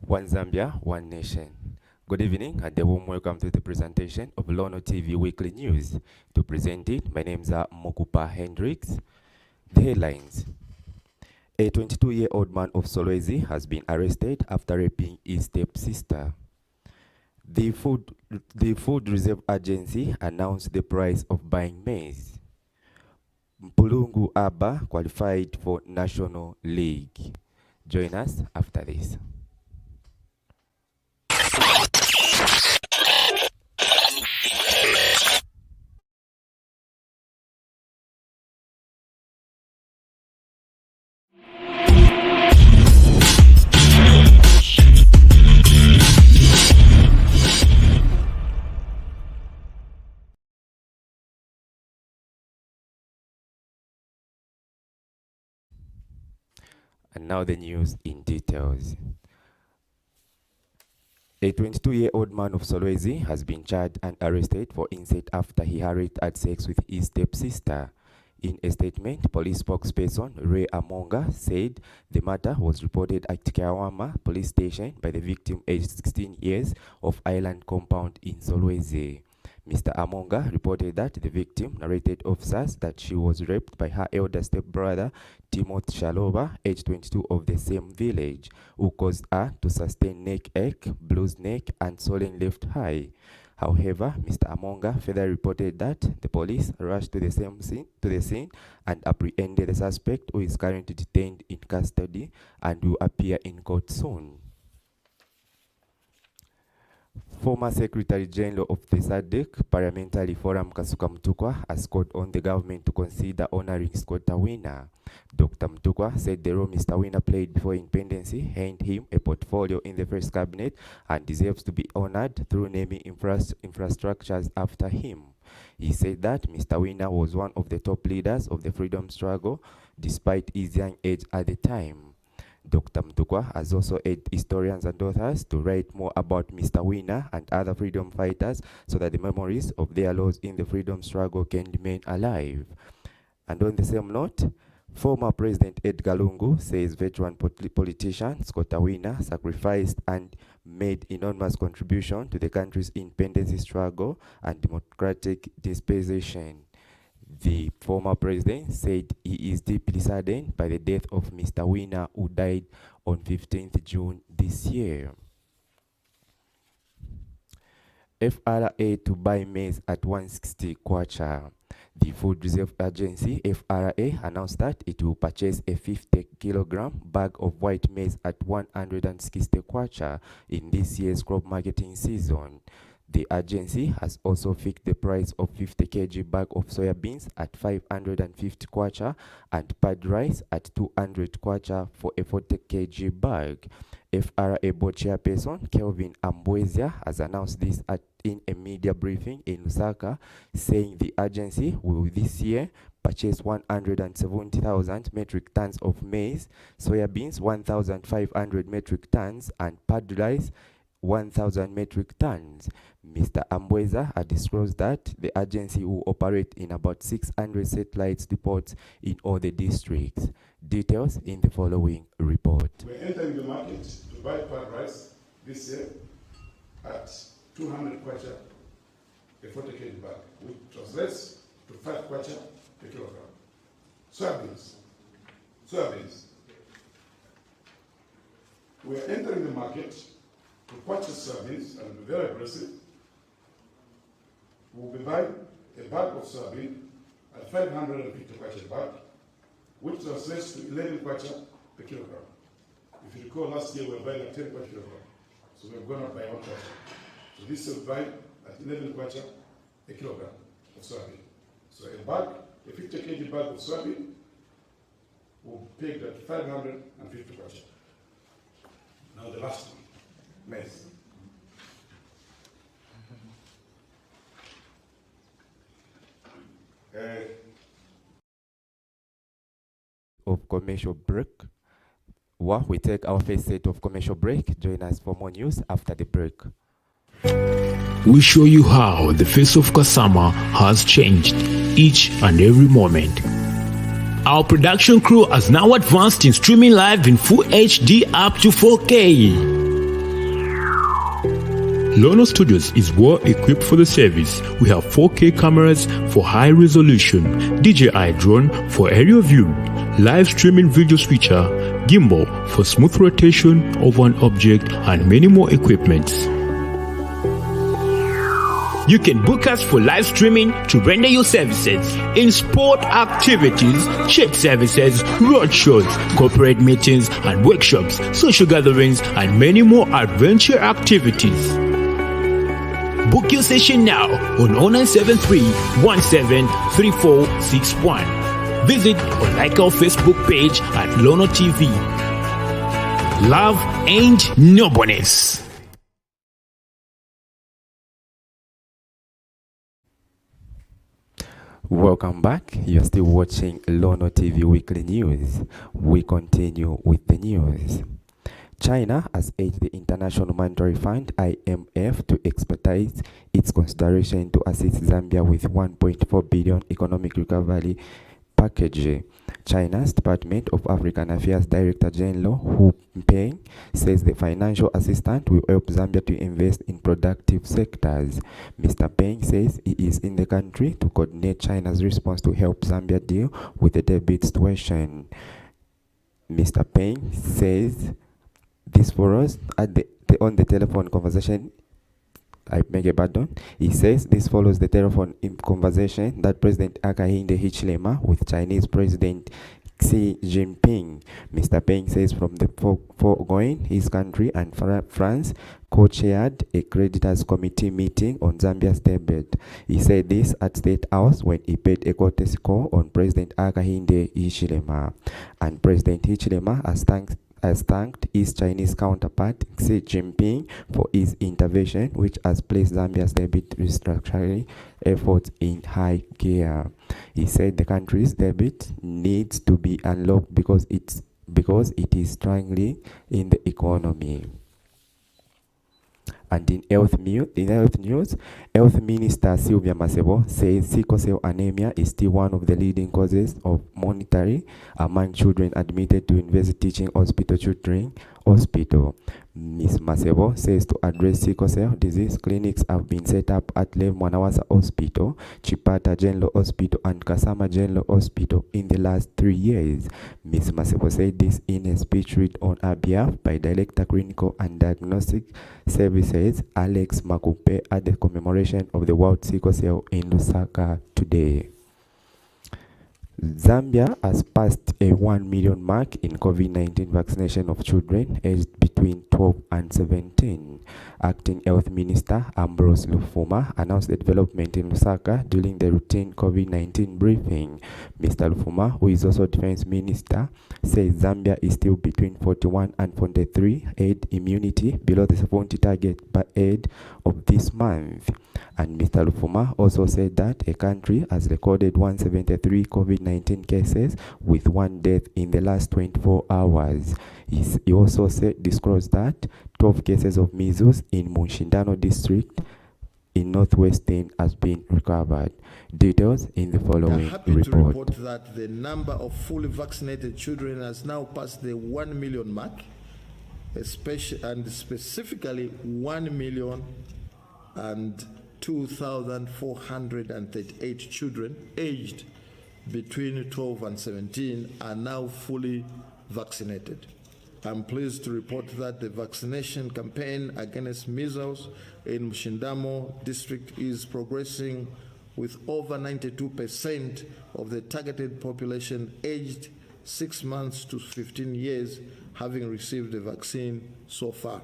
One Zambia, one nation. Good evening and a warm welcome to the presentation of Lono TV Weekly News. To present it, my names are Mokupa Hendricks. The headlines. A 22-year-old man of Solwezi has been arrested after raping his stepsister. The Food Reserve Agency announced the price of buying maize. Mpulungu Abba qualified for National League. Join us after this. And now the news in details. A 22-year-old man of Solwezi has been charged and arrested for incest after he had sex with his stepsister. In a statement, police spokesperson Ray Amonga said the matter was reported at Kiawama police station by the victim, aged 16 years, of Island Compound in Solwezi. Mr. Amonga reported that the victim narrated officers that she was raped by her elder stepbrother, Timothy Shaloba, aged 22, of the same village, who caused her to sustain neck ache, bruised neck, and swollen left eye. However, Mr. Amonga further reported that the police rushed to the scene and apprehended the suspect, who is currently detained in custody and will appear in court soon. Former Secretary General of the SADC Parliamentary Forum Kasuka Mutukwa has called on the government to consider honoring Scott Awina. Dr. Mutukwa said the role Mr. Awina played before independence earned him a portfolio in the first cabinet and deserves to be honored through naming infrastructures after him. He said that Mr. Awina was one of the top leaders of the freedom struggle despite his young age at the time. Dr. Mutukwa has also urged historians and authors to write more about Mr. Awina and other freedom fighters so that the memories of their loss in the freedom struggle can remain alive. And on the same note, former President Edgar Lungu says veteran politician Scott Awina sacrificed and made enormous contribution to the country's independence struggle and democratic dispensation. The former president said he is deeply saddened by the death of Mr. Awina, who died on 15th June this year. FRA to buy maize at 160 kwacha. The Food Reserve Agency, FRA, announced that it will purchase a 50-kilogram bag of white maize at 160 kwacha in this year's crop marketing season. The agency has also fixed the price of 50 kg bag of soybeans at 550 kwacha and pad rice at 200 kwacha for a 40 kg bag. FRA board chairperson Kelvin Ambwezia has announced this in a media briefing in Lusaka, saying the agency will this year purchase 170,000 metric tons of maize, soybeans 1,500 metric tons, and pad rice 1,000 metric tons. Mr. Ambweza had disclosed that the agency will operate in about 600 satellite depots in all the districts. Details in the following report. We're entering the market to buy pad rice this year at 200 kwacha a 40 kg bag, which translates to 5 kwacha per kilogram. Soybeans. We're entering the market to purchase soybeans and be very aggressive. We'll be buying a bag of soybean at 550 kwacha bag, which translates to 11 kwacha per kilogram. If you recall, last year we were buying at 10 kwacha kilogram, so we're going up by 1 kwacha. So this is buying at 11 kwacha a kilogram of soybean. So a bag, a 50 kg bag of soybean, will be pegged at 550 kwacha. Now the last one. Maize. Of commercial break. While we take our first set of commercial break, join us for more news after the break. We show you how the face of Kasama has changed each and every moment. Our production crew has now advanced in streaming live in full HD up to 4K. Lono Studios is well equipped for the service. We have 4K cameras for high resolution, DJI drone for aerial view, live streaming video switcher, gimbal for smooth rotation of an object, and many more equipments. You can book us for live streaming to render your services in sport activities, chip services, road shows, corporate meetings and workshops, social gatherings, and many more adventure activities. Book your session now on 0973 173461. Visit or like our Facebook page at Lono TV. Love ain't no bonus. Welcome back. You're still watching Lono TV Weekly News. We continue with the news. China has asked the International Monetary Fund (IMF) to expedite its consideration to assist Zambia with 1.4 billion economic recovery package. China's Department of African Affairs Director General Hu Peng says the financial assistance will help Zambia to invest in productive sectors. Mr. Peng says he is in the country to coordinate China's response to help Zambia deal with the debt situation. Mr. Peng says this for us on the telephone conversation. I beg a pardon. He says this follows the telephone conversation that President Hakainde Hichilema with Chinese President Xi Jinping. Mr. Peng says from the foregoing, his country and France co-chaired a creditors committee meeting on Zambia's debt. He said this at State House when he paid a courtesy call on President Hakainde Hichilema. And President Hichilema has thanked his Chinese counterpart Xi Jinping for his intervention, which has placed Zambia's debt restructuring efforts in high gear. He said the country's debt needs to be unlocked because it is strangling in the economy. And in health news, Health Minister Sylvia Masebo says sickle cell anemia is still one of the leading causes of mortality among children admitted to University Teaching Hospital Children's Hospital. Ms. Masebo says to address sickle cell disease, clinics have been set up at Lev Mwanawasa Hospital, Chipata General Hospital, and Kasama General Hospital in the last 3 years. Ms. Masebo said this in a speech read on her behalf by Director Clinical and Diagnostic Services Alex Makupe at the commemoration of the World Sickle Cell in Lusaka today. Zambia has passed a 1 million mark in COVID-19 vaccination of children aged between 12 and 17. Acting Health Minister Ambrose Lufuma announced the development in Lusaka during the routine COVID-19 briefing. Mr. Lufuma, who is also Defense Minister, says Zambia is still between 41 and 43 herd immunity, below the 70 target by end of this month. And Mr. Lufuma also said that a country has recorded 173 COVID-19 cases with 1 death in the last 24 hours. He also disclosed that 12 cases of measles in Mushindano district in northwestern has been recovered. Details in the following happy report. to report that the number of fully vaccinated children has now passed the 1 million mark, specifically 1,002,438 children aged between 12 and 17 are now fully vaccinated. I'm pleased to report that the vaccination campaign against measles in Mushindamo district is progressing with over 92% of the targeted population aged 6 months to 15 years having received the vaccine so far.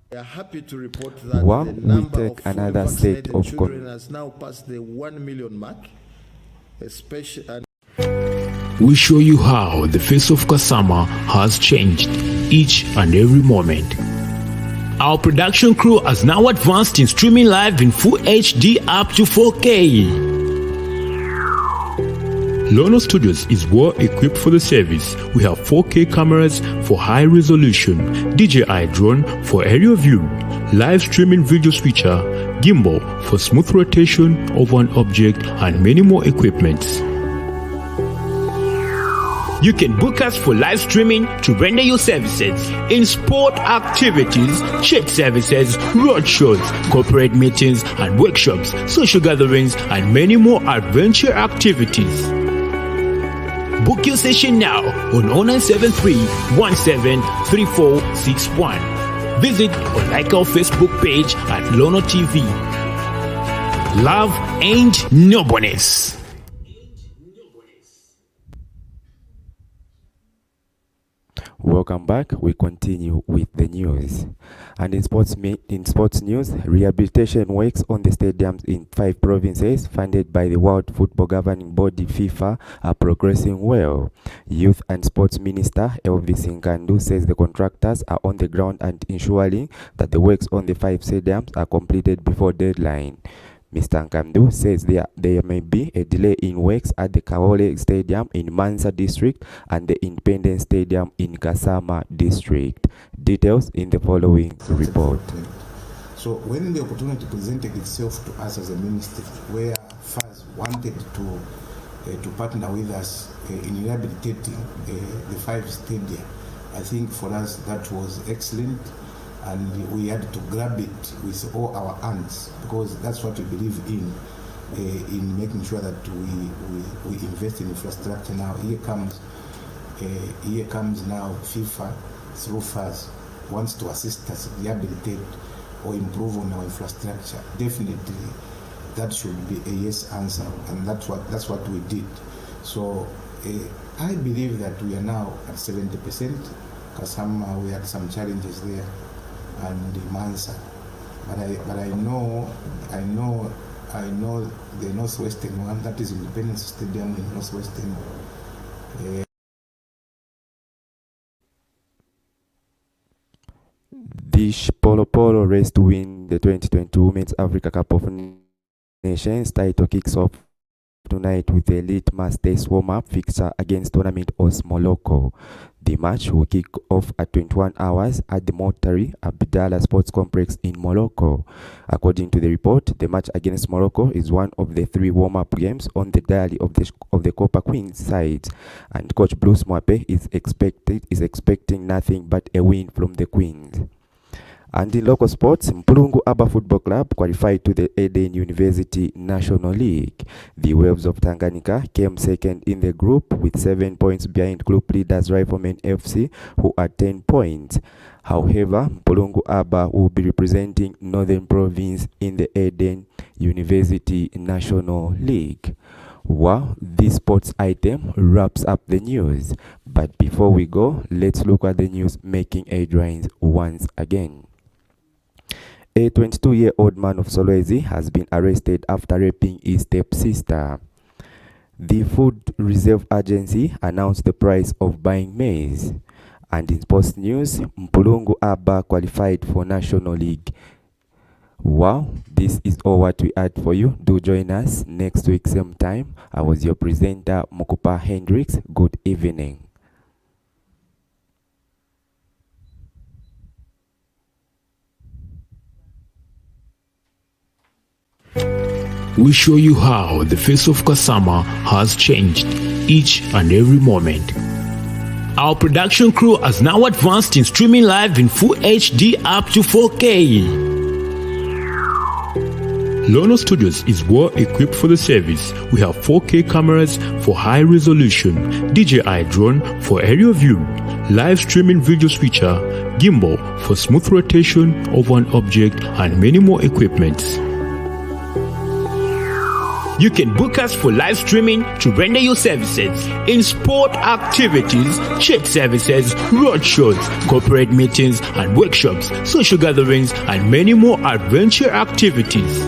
We are happy to report that While the we number take of another fully state vaccinated of children has now passed the 1 million mark, especially. We show you how the face of Kasama has changed each and every moment. Our production crew has now advanced in streaming live in full HD up to 4K. Lono Studios is well equipped for the service. We have 4K cameras for high resolution, DJI drone for aerial view, live streaming video switcher, gimbal for smooth rotation of an object, and many more equipments. You can book us for live streaming to render your services in sport activities, church services, roadshows, corporate meetings and workshops, social gatherings, and many more adventure activities. Book your session now on 0973 173461. Visit or like our Facebook page at Lono TV. Love ain't no bonus. Welcome back. We continue with the news. And in sports news, rehabilitation works on the stadiums in 5 provinces funded by the World Football Governing Body FIFA are progressing well. Youth and Sports Minister Elvis Nkandu says the contractors are on the ground and ensuring that the works on the 5 stadiums are completed before deadline. Mr. Nkandu says there may be a delay in works at the Kaole Stadium in Mansa District and the Independence Stadium in Kasama District. Details in the following report. So when the opportunity presented itself to us as a ministry, where FAS wanted to partner with us in rehabilitating the 5 stadia, I think for us that was excellent. And we had to grab it with all our hands because that's what we believe in making sure that we invest in infrastructure. Now here comes now FIFA through FAS wants to assist us rehabilitate or improve on our infrastructure. Definitely, that should be a yes answer, and that's what we did. So I believe that we are now at 70%. Kasama, we had some challenges there, and the Mansa, but I know the Northwestern one, that is Independence Stadium in Northwestern. The Polo race to win the 2022 Women's Africa Cup of Nations title kicks off tonight with the elite mass test warm-up fixture against tournament host Morocco. The match will kick off at 21 hours at the Motari Abdallah Sports Complex in Morocco. According to the report, the match against Morocco is one of the 3 warm-up games on the diary of the Copa Queens side, and coach Bruce Mwape is expecting nothing but a win from the Queens. And in local sports, Mpulungu Aba Football Club qualified to the Eden University National League. The Waves of Tanganyika came second in the group with 7 points behind group leaders Riflemen FC, who are 10 points. However, Mpulungu Aba will be representing Northern Province in the Eden University National League. Well, this sports item wraps up the news. But before we go, let's look at the news making headlines once again. A 22-year-old man of Solwezi has been arrested after raping his stepsister. The Food Reserve Agency announced the price of buying maize. And in sports news, Mpulungu Aba qualified for National League. Wow, this is all what we had for you. Do join us next week same time. I was your presenter, Mokupa Hendricks. Good evening. We show you how the face of Kasama has changed each and every moment. Our production crew has now advanced in streaming live in full HD up to 4K. Lono Studios is well equipped for the service. We have 4K cameras for high resolution, DJI drone for aerial view, live streaming video switcher, gimbal for smooth rotation of an object, and many more equipments. You can book us for live streaming to render your services in sport activities, church services, roadshows, corporate meetings and workshops, social gatherings, and many more adventure activities.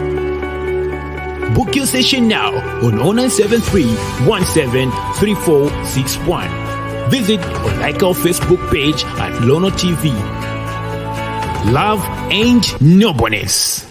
Book your session now on 0973 173461. Visit or like our Facebook page at Lono TV. Love ain't no bonus.